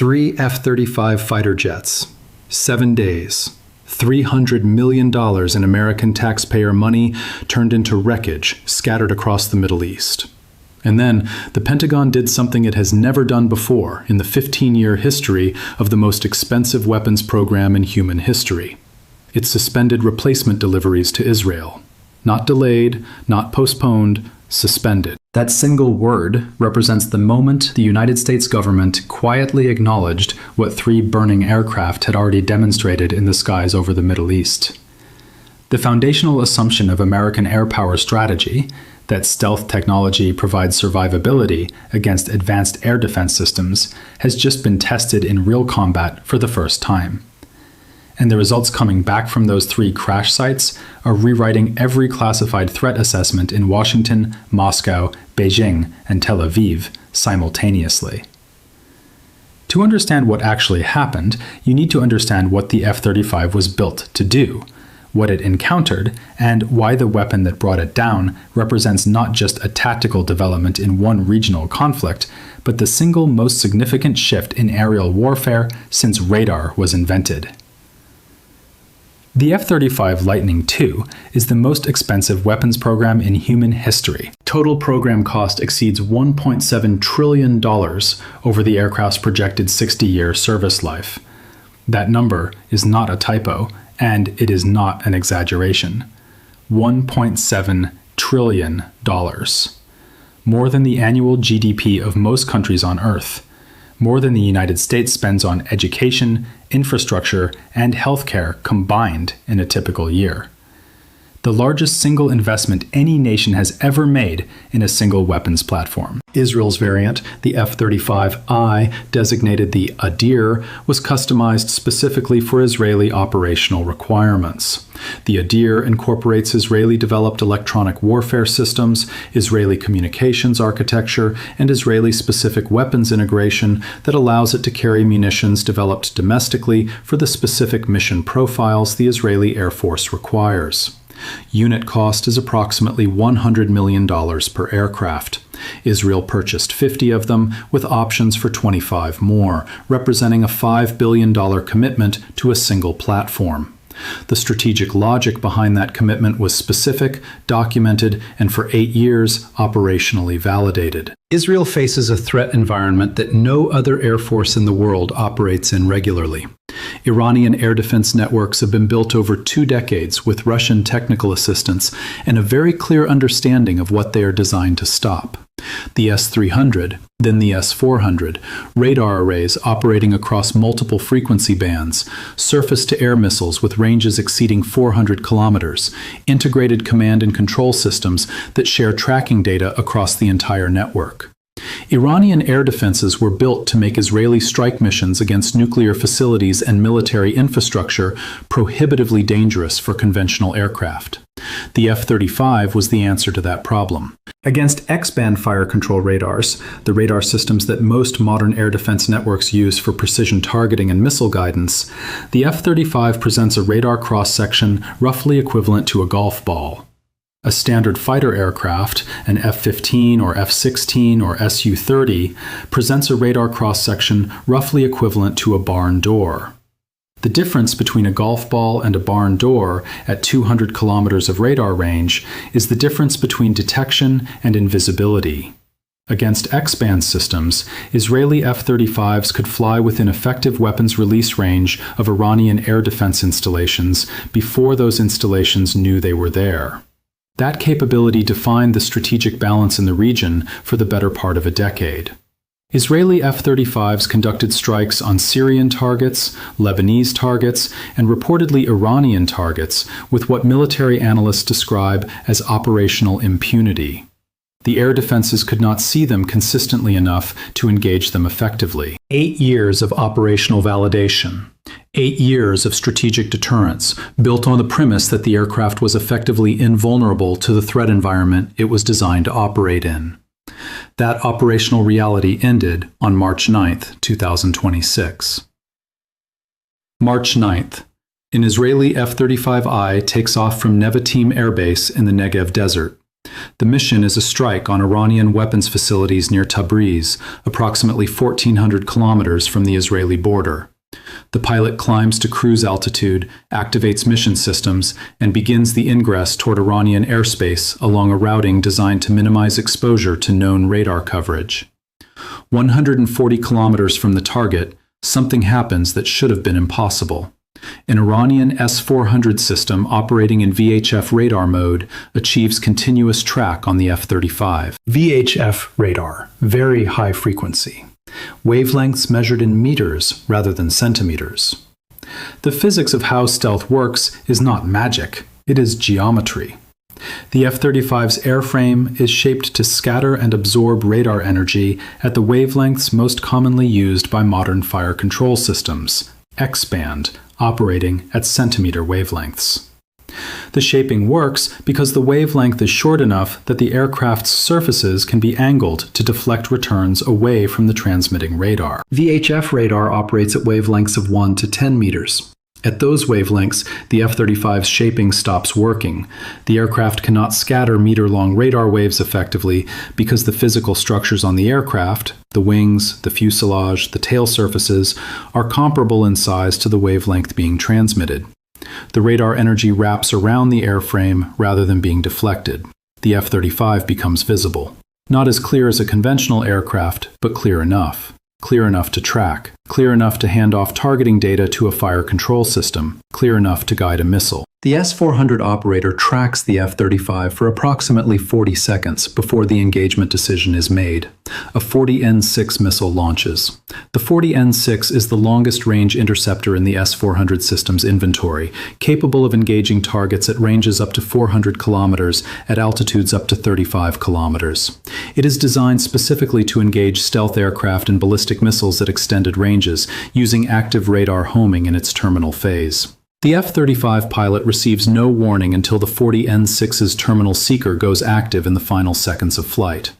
3 F-35 fighter jets, 7 days, $300 million in American taxpayer money turned into wreckage scattered across the Middle East. And then, the Pentagon did something it has never done before in the 15-year history of the most expensive weapons program in human history. It suspended replacement deliveries to Israel. Not delayed, not postponed, suspended. That single word represents the moment the United States government quietly acknowledged what 3 burning aircraft had already demonstrated in the skies over the Middle East. The foundational assumption of American airpower strategy, that stealth technology provides survivability against advanced air defense systems, has just been tested in real combat for the first time. And the results coming back from those 3 crash sites are rewriting every classified threat assessment in Washington, Moscow, Beijing, and Tel Aviv simultaneously. To understand what actually happened, you need to understand what the F-35 was built to do, what it encountered, and why the weapon that brought it down represents not just a tactical development in one regional conflict, but the single most significant shift in aerial warfare since radar was invented. The F-35 Lightning II is the most expensive weapons program in human history. Total program cost exceeds $1.7 trillion over the aircraft's projected 60-year service life. That number is not a typo, and it is not an exaggeration. $1.7 trillion. More than the annual GDP of most countries on Earth. More than the United States spends on education, infrastructure, and healthcare combined in a typical year. The largest single investment any nation has ever made in a single weapons platform. Israel's variant, the F-35I, designated the Adir, was customized specifically for Israeli operational requirements. The Adir incorporates Israeli-developed electronic warfare systems, Israeli communications architecture, and Israeli-specific weapons integration that allows it to carry munitions developed domestically for the specific mission profiles the Israeli Air Force requires. Unit cost is approximately $100 million per aircraft. Israel purchased 50 of them, with options for 25 more, representing a $5 billion commitment to a single platform. The strategic logic behind that commitment was specific, documented, and for 8 years, operationally validated. Israel faces a threat environment that no other air force in the world operates in regularly. Iranian air defense networks have been built over 2 decades with Russian technical assistance and a very clear understanding of what they are designed to stop. The S-300, then the S-400, radar arrays operating across multiple frequency bands, surface-to-air missiles with ranges exceeding 400 kilometers, integrated command and control systems that share tracking data across the entire network. Iranian air defenses were built to make Israeli strike missions against nuclear facilities and military infrastructure prohibitively dangerous for conventional aircraft. The F-35 was the answer to that problem. Against X-band fire control radars, the radar systems that most modern air defense networks use for precision targeting and missile guidance, the F-35 presents a radar cross-section roughly equivalent to a golf ball. A standard fighter aircraft, an F-15 or F-16 or Su-30, presents a radar cross-section roughly equivalent to a barn door. The difference between a golf ball and a barn door at 200 kilometers of radar range is the difference between detection and invisibility. Against X-band systems, Israeli F-35s could fly within effective weapons release range of Iranian air defense installations before those installations knew they were there. That capability defined the strategic balance in the region for the better part of a decade. Israeli F-35s conducted strikes on Syrian targets, Lebanese targets, and reportedly Iranian targets with what military analysts describe as operational impunity. The air defenses could not see them consistently enough to engage them effectively. 8 years of operational validation. 8 years of strategic deterrence, built on the premise that the aircraft was effectively invulnerable to the threat environment it was designed to operate in. That operational reality ended on March 9, 2026. March 9th. An Israeli F-35I takes off from Nevatim Air Base in the Negev Desert. The mission is a strike on Iranian weapons facilities near Tabriz, approximately 1,400 kilometers from the Israeli border. The pilot climbs to cruise altitude, activates mission systems, and begins the ingress toward Iranian airspace along a routing designed to minimize exposure to known radar coverage. 140 kilometers from the target, something happens that should have been impossible. An Iranian S-400 system operating in VHF radar mode achieves continuous track on the F-35. VHF radar, very high frequency. Wavelengths measured in meters rather than centimeters. The physics of how stealth works is not magic, it is geometry. The F-35's airframe is shaped to scatter and absorb radar energy at the wavelengths most commonly used by modern fire control systems, X-band, operating at centimeter wavelengths. The shaping works because the wavelength is short enough that the aircraft's surfaces can be angled to deflect returns away from the transmitting radar. VHF radar operates at wavelengths of 1 to 10 meters. At those wavelengths, the F-35's shaping stops working. The aircraft cannot scatter meter-long radar waves effectively because the physical structures on the aircraft, the wings, the fuselage, the tail surfaces, are comparable in size to the wavelength being transmitted. The radar energy wraps around the airframe rather than being deflected. The F-35 becomes visible. Not as clear as a conventional aircraft, but clear enough. Clear enough to track. Clear enough to hand off targeting data to a fire control system. Clear enough to guide a missile. The S-400 operator tracks the F-35 for approximately 40 seconds before the engagement decision is made. A 40N6 missile launches. The 40N6 is the longest-range interceptor in the S-400 system's inventory, capable of engaging targets at ranges up to 400 kilometers at altitudes up to 35 kilometers. It is designed specifically to engage stealth aircraft and ballistic missiles at extended ranges, using active radar homing in its terminal phase. The F-35 pilot receives no warning until the 40N6's terminal seeker goes active in the final seconds of flight.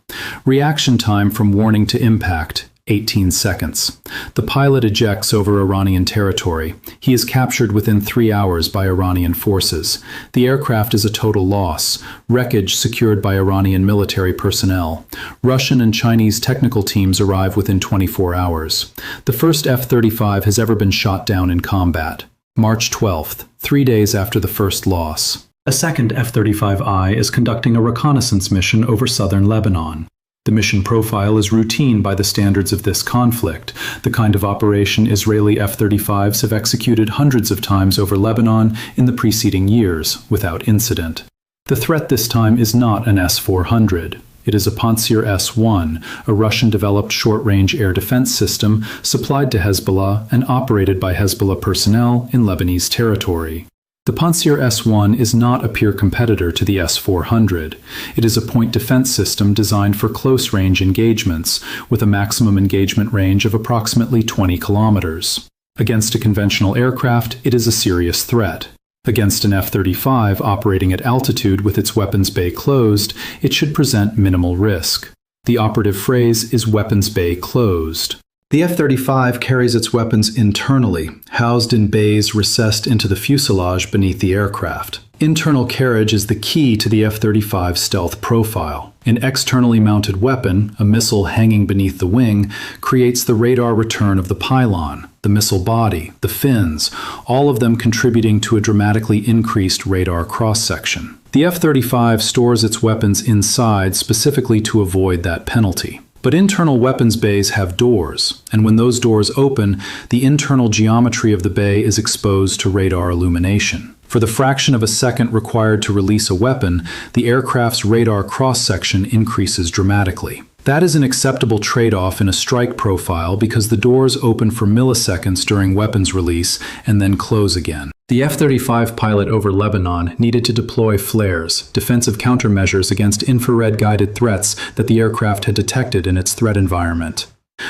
Reaction time from warning to impact, 18 seconds. The pilot ejects over Iranian territory. He is captured within 3 hours by Iranian forces. The aircraft is a total loss. Wreckage secured by Iranian military personnel. Russian and Chinese technical teams arrive within 24 hours. The first F-35 has ever been shot down in combat. March 12th, 3 days after the first loss. A second F-35I is conducting a reconnaissance mission over southern Lebanon. The mission profile is routine by the standards of this conflict, the kind of operation Israeli F-35s have executed hundreds of times over Lebanon in the preceding years, without incident. The threat this time is not an S-400. It is a Pantsir S-1, a Russian-developed short-range air defense system supplied to Hezbollah and operated by Hezbollah personnel in Lebanese territory. The Pantsir S-1 is not a peer competitor to the S-400. It is a point defense system designed for close-range engagements, with a maximum engagement range of approximately 20 kilometers. Against a conventional aircraft, it is a serious threat. Against an F-35 operating at altitude with its weapons bay closed, it should present minimal risk. The operative phrase is weapons bay closed. The F-35 carries its weapons internally, housed in bays recessed into the fuselage beneath the aircraft. Internal carriage is the key to the F-35 stealth profile. An externally mounted weapon, a missile hanging beneath the wing, creates the radar return of the pylon, the missile body, the fins, all of them contributing to a dramatically increased radar cross-section. The F-35 stores its weapons inside specifically to avoid that penalty. But internal weapons bays have doors, and when those doors open, the internal geometry of the bay is exposed to radar illumination. For the fraction of a second required to release a weapon, the aircraft's radar cross-section increases dramatically. That is an acceptable trade-off in a strike profile because the doors open for milliseconds during weapons release and then close again. The F-35 pilot over Lebanon needed to deploy flares, defensive countermeasures against infrared-guided threats that the aircraft had detected in its threat environment.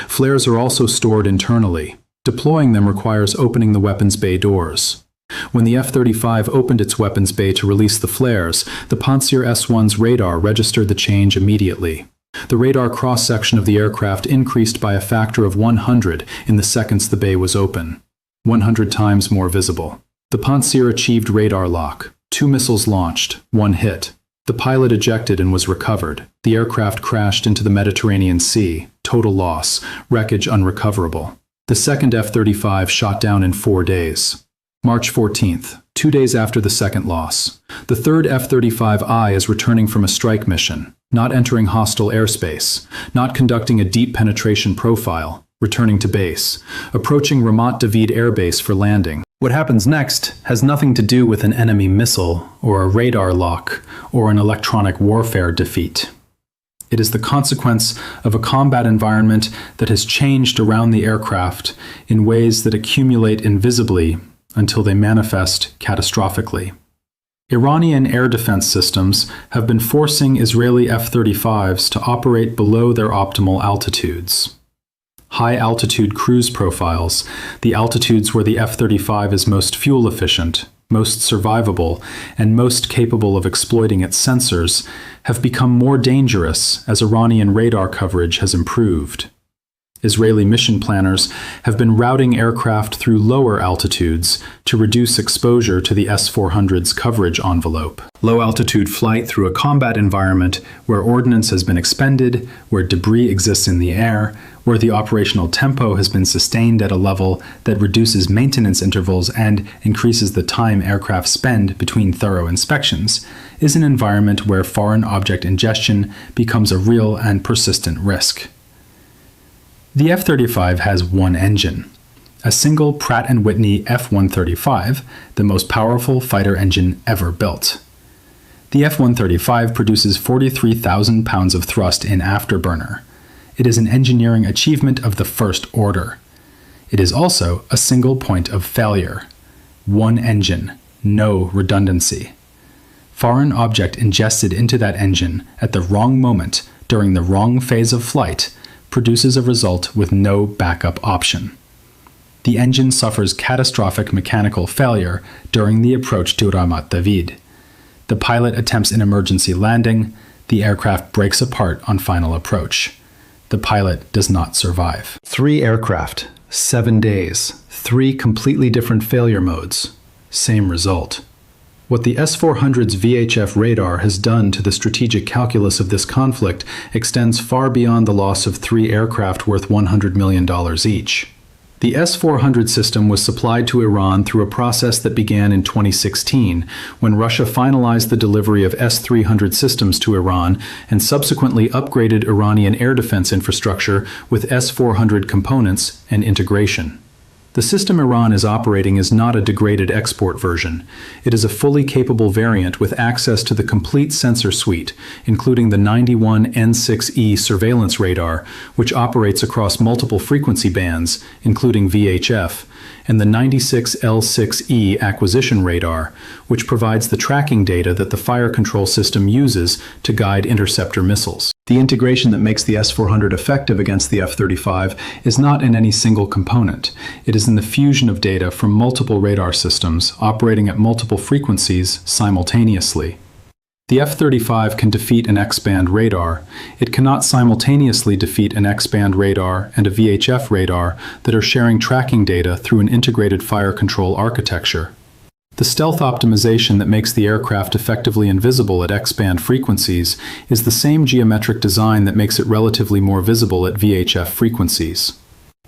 Flares are also stored internally. Deploying them requires opening the weapons bay doors. When the F-35 opened its weapons bay to release the flares, the Pantsir S-1's radar registered the change immediately. The radar cross-section of the aircraft increased by a factor of 100 in the seconds the bay was open, 100 times more visible. The Pantsir achieved radar lock. 2 missiles launched, 1 hit. The pilot ejected and was recovered. The aircraft crashed into the Mediterranean Sea. Total loss. Wreckage unrecoverable. The second F-35 shot down in 4 days. March 14th, 2 days after the second loss. The third F-35I is returning from a strike mission, not entering hostile airspace, not conducting a deep penetration profile, returning to base, approaching Ramat David Air Base for landing. What happens next has nothing to do with an enemy missile, or a radar lock, or an electronic warfare defeat. It is the consequence of a combat environment that has changed around the aircraft in ways that accumulate invisibly until they manifest catastrophically. Iranian air defense systems have been forcing Israeli F-35s to operate below their optimal altitudes. High-altitude cruise profiles, the altitudes where the F-35 is most fuel-efficient, most survivable, and most capable of exploiting its sensors, have become more dangerous as Iranian radar coverage has improved. Israeli mission planners have been routing aircraft through lower altitudes to reduce exposure to the S-400's coverage envelope. Low-altitude flight through a combat environment where ordnance has been expended, where debris exists in the air, where the operational tempo has been sustained at a level that reduces maintenance intervals and increases the time aircraft spend between thorough inspections, is an environment where foreign object ingestion becomes a real and persistent risk. The F-35 has one engine, a single Pratt & Whitney F-135, the most powerful fighter engine ever built. The F-135 produces 43,000 pounds of thrust in afterburner. It is an engineering achievement of the first order. It is also a single point of failure. One engine, no redundancy. Foreign object ingested into that engine at the wrong moment during the wrong phase of flight produces a result with no backup option. The engine suffers catastrophic mechanical failure during the approach to Ramat David. The pilot attempts an emergency landing. The aircraft breaks apart on final approach. The pilot does not survive. 3 aircraft, 7 days, 3 completely different failure modes. Same result. What the S-400's VHF radar has done to the strategic calculus of this conflict extends far beyond the loss of 3 aircraft worth $100 million each. The S-400 system was supplied to Iran through a process that began in 2016, when Russia finalized the delivery of S-300 systems to Iran and subsequently upgraded Iranian air defense infrastructure with S-400 components and integration. The system Iran is operating is not a degraded export version. It is a fully capable variant with access to the complete sensor suite, including the 91 N6E surveillance radar, which operates across multiple frequency bands, including VHF, and the 96 L6E acquisition radar, which provides the tracking data that the fire control system uses to guide interceptor missiles. The integration that makes the S-400 effective against the F-35 is not in any single component. It is in the fusion of data from multiple radar systems operating at multiple frequencies simultaneously. The F-35 can defeat an X-band radar. It cannot simultaneously defeat an X-band radar and a VHF radar that are sharing tracking data through an integrated fire control architecture. The stealth optimization that makes the aircraft effectively invisible at X-band frequencies is the same geometric design that makes it relatively more visible at VHF frequencies.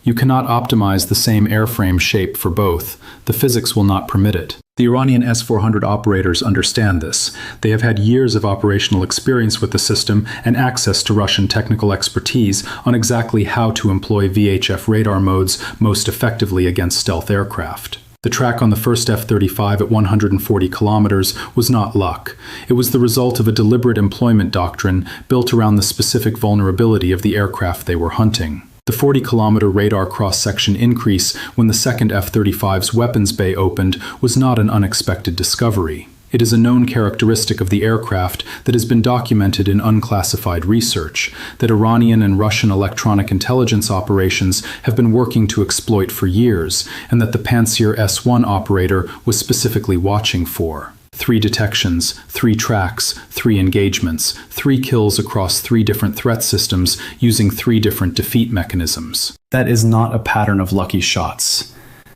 You cannot optimize the same airframe shape for both. The physics will not permit it. The Iranian S-400 operators understand this. They have had years of operational experience with the system and access to Russian technical expertise on exactly how to employ VHF radar modes most effectively against stealth aircraft. The track on the first F-35 at 140 kilometers was not luck. It was the result of a deliberate employment doctrine built around the specific vulnerability of the aircraft they were hunting. The 40-kilometer radar cross-section increase when the second F-35's weapons bay opened was not an unexpected discovery. It is a known characteristic of the aircraft that has been documented in unclassified research, that Iranian and Russian electronic intelligence operations have been working to exploit for years, and that the Pantsir S-1 operator was specifically watching for. 3 detections, 3 tracks, 3 engagements, 3 kills across 3 different threat systems using 3 different defeat mechanisms. That is not a pattern of lucky shots.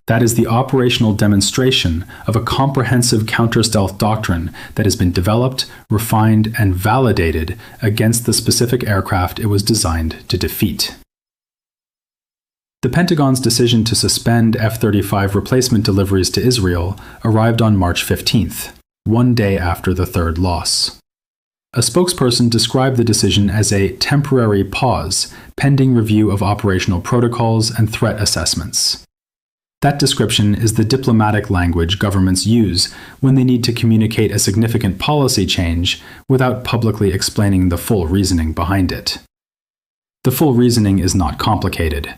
That is the operational demonstration of a comprehensive counter-stealth doctrine that has been developed, refined, and validated against the specific aircraft it was designed to defeat. The Pentagon's decision to suspend F-35 replacement deliveries to Israel arrived on March 15th, one day after the third loss. A spokesperson described the decision as a temporary pause, pending review of operational protocols and threat assessments. That description is the diplomatic language governments use when they need to communicate a significant policy change without publicly explaining the full reasoning behind it. The full reasoning is not complicated.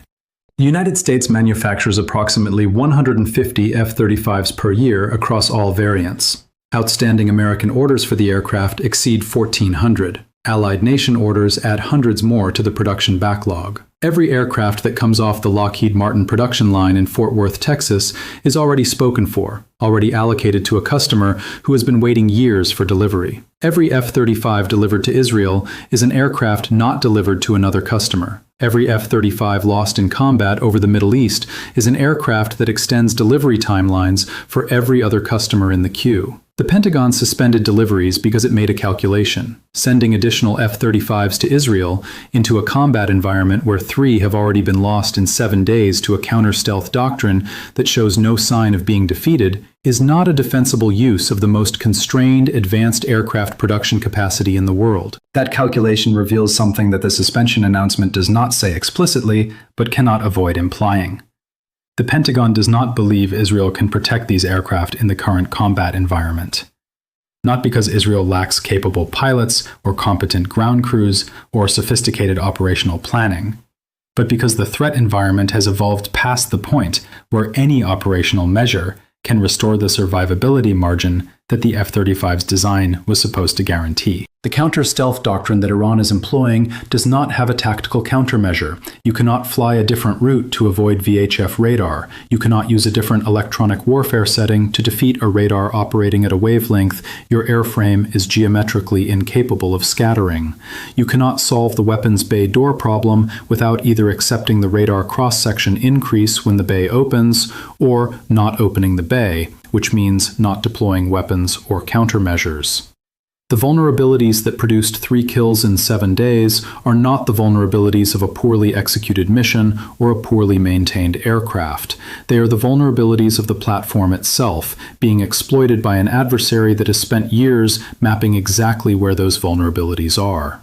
The United States manufactures approximately 150 F-35s per year across all variants. Outstanding American orders for the aircraft exceed 1,400. Allied nation orders add hundreds more to the production backlog. Every aircraft that comes off the Lockheed Martin production line in Fort Worth, Texas, is already spoken for, already allocated to a customer who has been waiting years for delivery. Every F-35 delivered to Israel is an aircraft not delivered to another customer. Every F-35 lost in combat over the Middle East is an aircraft that extends delivery timelines for every other customer in the queue. The Pentagon suspended deliveries because it made a calculation. Sending additional F-35s to Israel into a combat environment where 3 have already been lost in 7 days to a counter-stealth doctrine that shows no sign of being defeated is not a defensible use of the most constrained advanced aircraft production capacity in the world. That calculation reveals something that the suspension announcement does not say explicitly, but cannot avoid implying. The Pentagon does not believe Israel can protect these aircraft in the current combat environment. Not because Israel lacks capable pilots or competent ground crews or sophisticated operational planning, but because the threat environment has evolved past the point where any operational measure can restore the survivability margin that the F-35's design was supposed to guarantee. The counter-stealth doctrine that Iran is employing does not have a tactical countermeasure. You cannot fly a different route to avoid VHF radar. You cannot use a different electronic warfare setting to defeat a radar operating at a wavelength your airframe is geometrically incapable of scattering. You cannot solve the weapons bay door problem without either accepting the radar cross-section increase when the bay opens or not opening the bay, which means not deploying weapons or countermeasures. The vulnerabilities that produced 3 kills in 7 days are not the vulnerabilities of a poorly executed mission or a poorly maintained aircraft. They are the vulnerabilities of the platform itself, being exploited by an adversary that has spent years mapping exactly where those vulnerabilities are.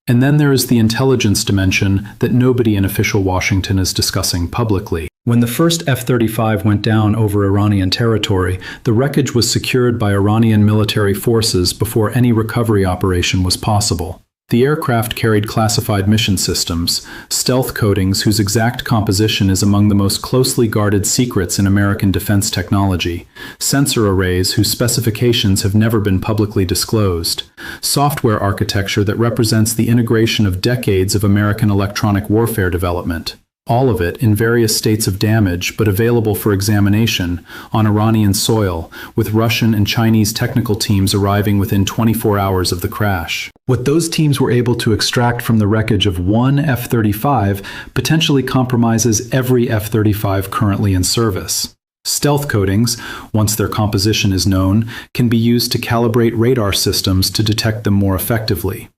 And then there is the intelligence dimension that nobody in official Washington is discussing publicly. When the first F-35 went down over Iranian territory, the wreckage was secured by Iranian military forces before any recovery operation was possible. The aircraft carried classified mission systems, stealth coatings whose exact composition is among the most closely guarded secrets in American defense technology, sensor arrays whose specifications have never been publicly disclosed, software architecture that represents the integration of decades of American electronic warfare development. All of it in various states of damage but available for examination on Iranian soil, with Russian and Chinese technical teams arriving within 24 hours of the crash. What those teams were able to extract from the wreckage of one F-35 potentially compromises every F-35 currently in service. Stealth coatings, once their composition is known, can be used to calibrate radar systems to detect them more effectively.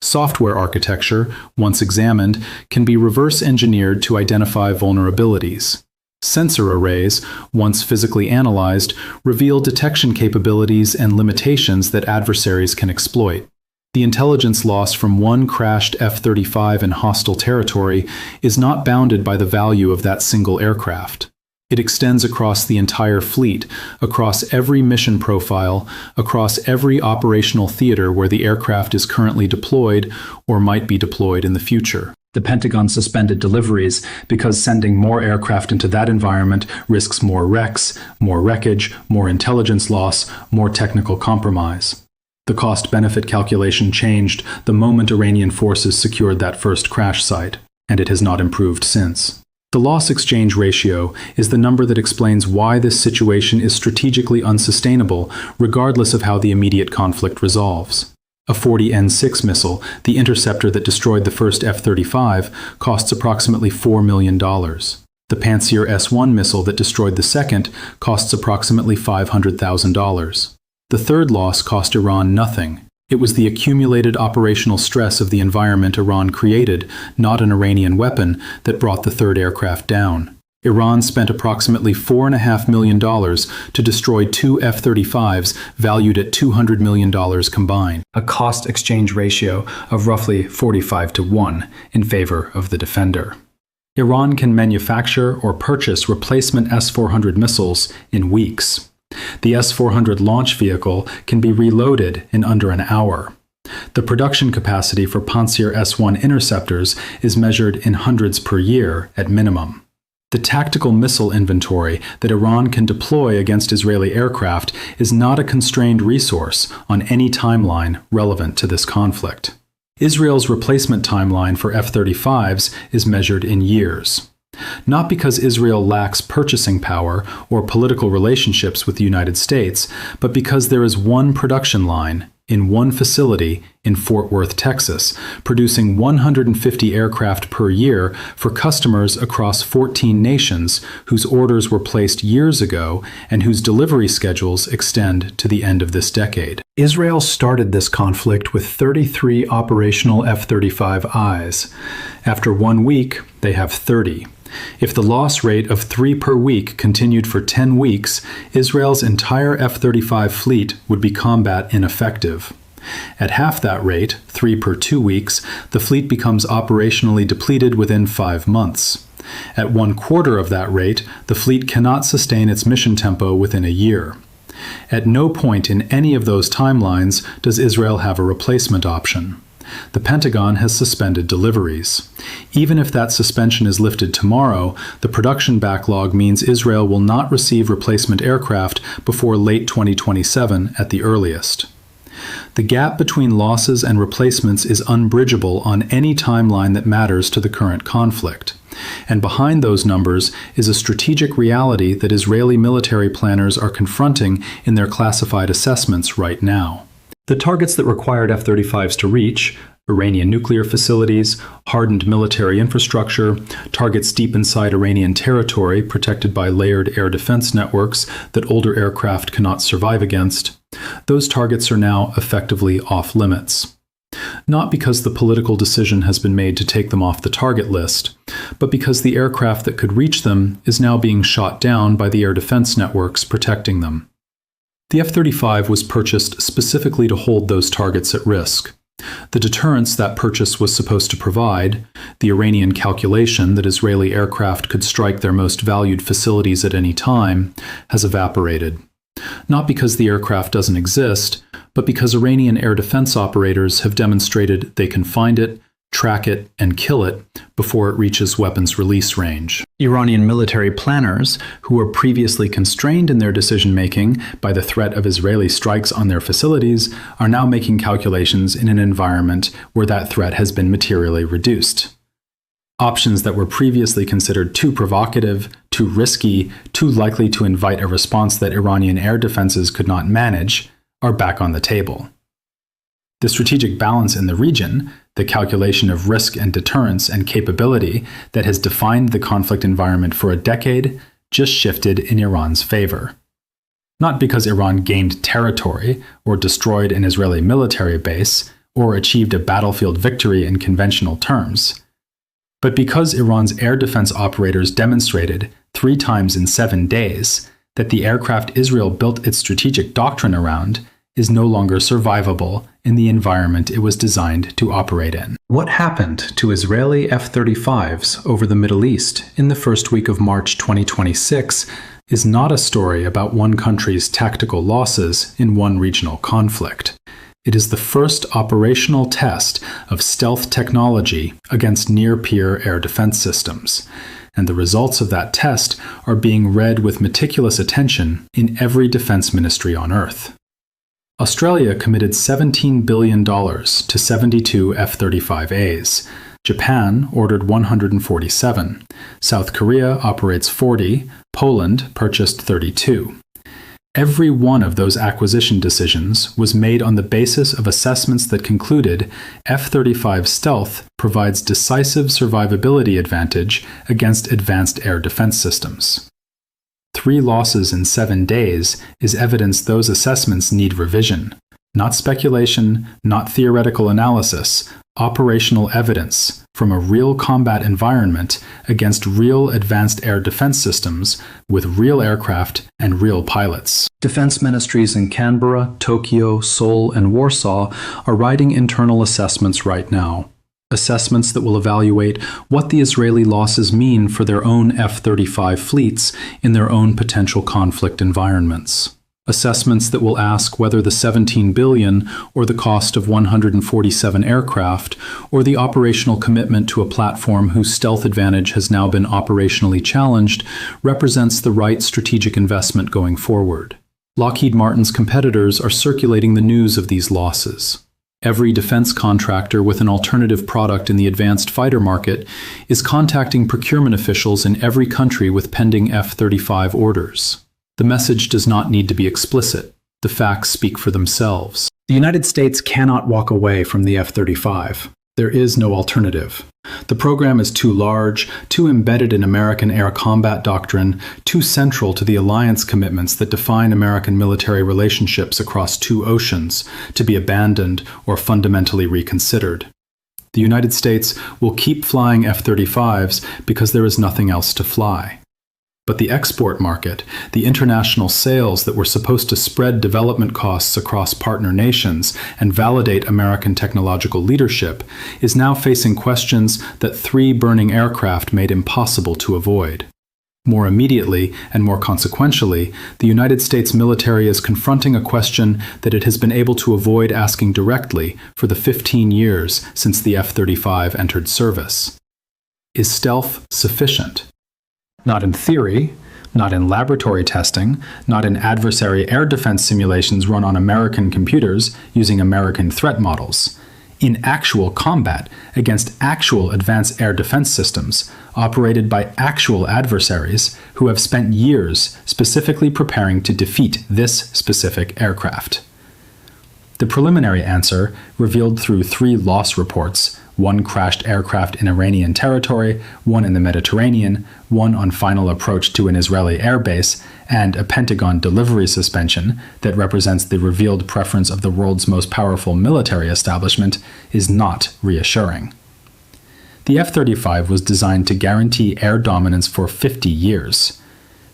Software architecture, once examined, can be reverse engineered to identify vulnerabilities. Sensor arrays, once physically analyzed, reveal detection capabilities and limitations that adversaries can exploit. The intelligence loss from one crashed F-35 in hostile territory is not bounded by the value of that single aircraft. It extends across the entire fleet, across every mission profile, across every operational theater where the aircraft is currently deployed or might be deployed in the future. The Pentagon suspended deliveries because sending more aircraft into that environment risks more wrecks, more wreckage, more intelligence loss, more technical compromise. The cost-benefit calculation changed the moment Iranian forces secured that first crash site, and it has not improved since. The loss-exchange ratio is the number that explains why this situation is strategically unsustainable, regardless of how the immediate conflict resolves. A 40N6 missile, the interceptor that destroyed the first F-35, costs approximately $4 million. The Pantsir S-1 missile that destroyed the second costs approximately $500,000. The third loss cost Iran nothing. It was the accumulated operational stress of the environment Iran created, not an Iranian weapon, that brought the third aircraft down. Iran spent approximately $4.5 million to destroy two F-35s valued at $200 million combined, a cost-exchange ratio of roughly 45-1 in favor of the defender. Iran can manufacture or purchase replacement S-400 missiles in weeks. The S-400 launch vehicle can be reloaded in under an hour. The production capacity for Pantsir S-1 interceptors is measured in hundreds per year at minimum. The tactical missile inventory that Iran can deploy against Israeli aircraft is not a constrained resource on any timeline relevant to this conflict. Israel's replacement timeline for F-35s is measured in years. Not because Israel lacks purchasing power or political relationships with the United States, but because there is one production line in one facility in Fort Worth, Texas, producing 150 aircraft per year for customers across 14 nations whose orders were placed years ago and whose delivery schedules extend to the end of this decade. Israel started this conflict with 33 operational F-35Is. After 1 week, they have 30. If the loss rate of 3 per week continued for 10 weeks, Israel's entire F-35 fleet would be combat ineffective. At half that rate, 3 per 2 weeks, the fleet becomes operationally depleted within 5 months. At 1/4 of that rate, the fleet cannot sustain its mission tempo within a year. At no point in any of those timelines does Israel have a replacement option. The Pentagon has suspended deliveries. Even if that suspension is lifted tomorrow, the production backlog means Israel will not receive replacement aircraft before late 2027 at the earliest. The gap between losses and replacements is unbridgeable on any timeline that matters to the current conflict. And behind those numbers is a strategic reality that Israeli military planners are confronting in their classified assessments right now. The targets that required F-35s to reach, Iranian nuclear facilities, hardened military infrastructure, targets deep inside Iranian territory protected by layered air defense networks that older aircraft cannot survive against, those targets are now effectively off limits. Not because the political decision has been made to take them off the target list, but because the aircraft that could reach them is now being shot down by the air defense networks protecting them. The F-35 was purchased specifically to hold those targets at risk. The deterrence that purchase was supposed to provide, the Iranian calculation that Israeli aircraft could strike their most valued facilities at any time, has evaporated. Not because the aircraft doesn't exist, but because Iranian air defense operators have demonstrated they can find it, track it, and kill it before it reaches weapons release range. Iranian military planners, who were previously constrained in their decision-making by the threat of Israeli strikes on their facilities, are now making calculations in an environment where that threat has been materially reduced. Options that were previously considered too provocative, too risky, too likely to invite a response that Iranian air defenses could not manage, are back on the table. The strategic balance in the region, the calculation of risk and deterrence and capability that has defined the conflict environment for a decade, just shifted in Iran's favor. Not because Iran gained territory or destroyed an Israeli military base or achieved a battlefield victory in conventional terms, but because Iran's air defense operators demonstrated 3 times in 7 days that the aircraft Israel built its strategic doctrine around is no longer survivable in the environment it was designed to operate in. What happened to Israeli F-35s over the Middle East in the first week of March 2026 is not a story about one country's tactical losses in one regional conflict. It is the first operational test of stealth technology against near-peer air defense systems, and the results of that test are being read with meticulous attention in every defense ministry on Earth. Australia committed $17 billion to 72 F-35As. Japan ordered 147. South Korea operates 40. Poland purchased 32. Every one of those acquisition decisions was made on the basis of assessments that concluded F-35 stealth provides decisive survivability advantage against advanced air defense systems. 3 losses in 7 days is evidence those assessments need revision. Not speculation, not theoretical analysis, operational evidence from a real combat environment against real advanced air defense systems with real aircraft and real pilots. Defense ministries in Canberra, Tokyo, Seoul, and Warsaw are writing internal assessments right now. Assessments that will evaluate what the Israeli losses mean for their own F-35 fleets in their own potential conflict environments. Assessments that will ask whether the $17 billion or the cost of 147 aircraft or the operational commitment to a platform whose stealth advantage has now been operationally challenged represents the right strategic investment going forward. Lockheed Martin's competitors are circulating the news of these losses. Every defense contractor with an alternative product in the advanced fighter market is contacting procurement officials in every country with pending F-35 orders. The message does not need to be explicit. The facts speak for themselves. The United States cannot walk away from the F-35. There is no alternative. The program is too large, too embedded in American air combat doctrine, too central to the alliance commitments that define American military relationships across 2 oceans to be abandoned or fundamentally reconsidered. The United States will keep flying F-35s because there is nothing else to fly. But the export market, the international sales that were supposed to spread development costs across partner nations and validate American technological leadership, is now facing questions that 3 burning aircraft made impossible to avoid. More immediately and more consequentially, the United States military is confronting a question that it has been able to avoid asking directly for the 15 years since the F-35 entered service. Is stealth sufficient? Not in theory, not in laboratory testing, not in adversary air defense simulations run on American computers using American threat models. In actual combat against actual advanced air defense systems operated by actual adversaries who have spent years specifically preparing to defeat this specific aircraft. The preliminary answer, revealed through 3 loss reports, 1 crashed aircraft in Iranian territory, 1 in the Mediterranean, 1 on final approach to an Israeli airbase, and a Pentagon delivery suspension that represents the revealed preference of the world's most powerful military establishment, is not reassuring. The F-35 was designed to guarantee air dominance for 50 years.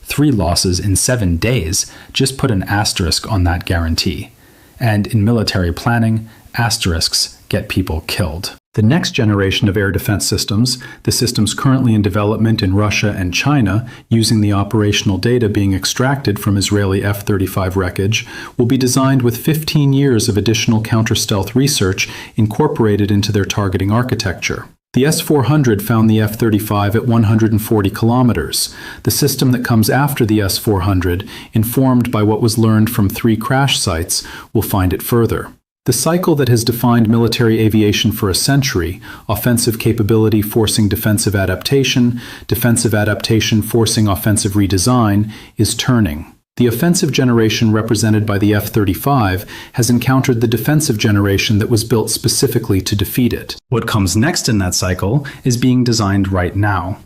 3 losses in 7 days just put an asterisk on that guarantee. And in military planning, asterisks get people killed. The next generation of air defense systems, the systems currently in development in Russia and China, using the operational data being extracted from Israeli F-35 wreckage, will be designed with 15 years of additional counter-stealth research incorporated into their targeting architecture. The S-400 found the F-35 at 140 kilometers. The system that comes after the S-400, informed by what was learned from 3 crash sites, will find it further. The cycle that has defined military aviation for a century, offensive capability forcing defensive adaptation forcing offensive redesign, is turning. The offensive generation represented by the F-35 has encountered the defensive generation that was built specifically to defeat it. What comes next in that cycle is being designed right now.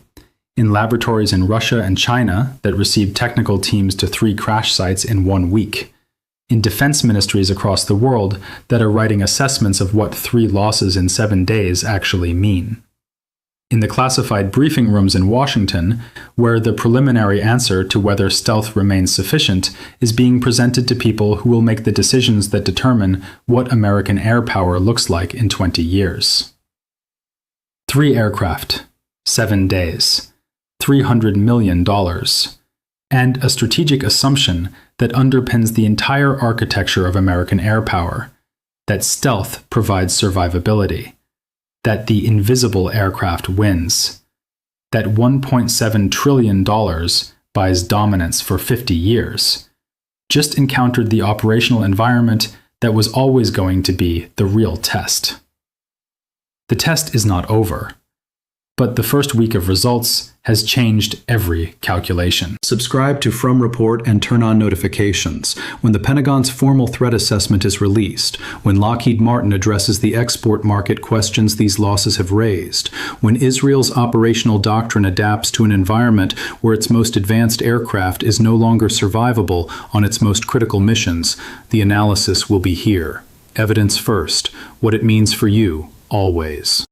In laboratories in Russia and China that received technical teams to 3 crash sites in 1 week. In defense ministries across the world that are writing assessments of what 3 losses in 7 days actually mean. In the classified briefing rooms in Washington, where the preliminary answer to whether stealth remains sufficient is being presented to people who will make the decisions that determine what American air power looks like in 20 years. 3 aircraft, 7 days, $300 million, and a strategic assumption that underpins the entire architecture of American air power, that stealth provides survivability, that the invisible aircraft wins, that $1.7 trillion buys dominance for 50 years, just encountered the operational environment that was always going to be the real test. The test is not over, But the first week of results has changed every calculation. Subscribe to From Report and turn on notifications. When the Pentagon's formal threat assessment is released, when Lockheed Martin addresses the export market questions these losses have raised, when Israel's operational doctrine adapts to an environment where its most advanced aircraft is no longer survivable on its most critical missions, the analysis will be here. Evidence first, what it means for you, always.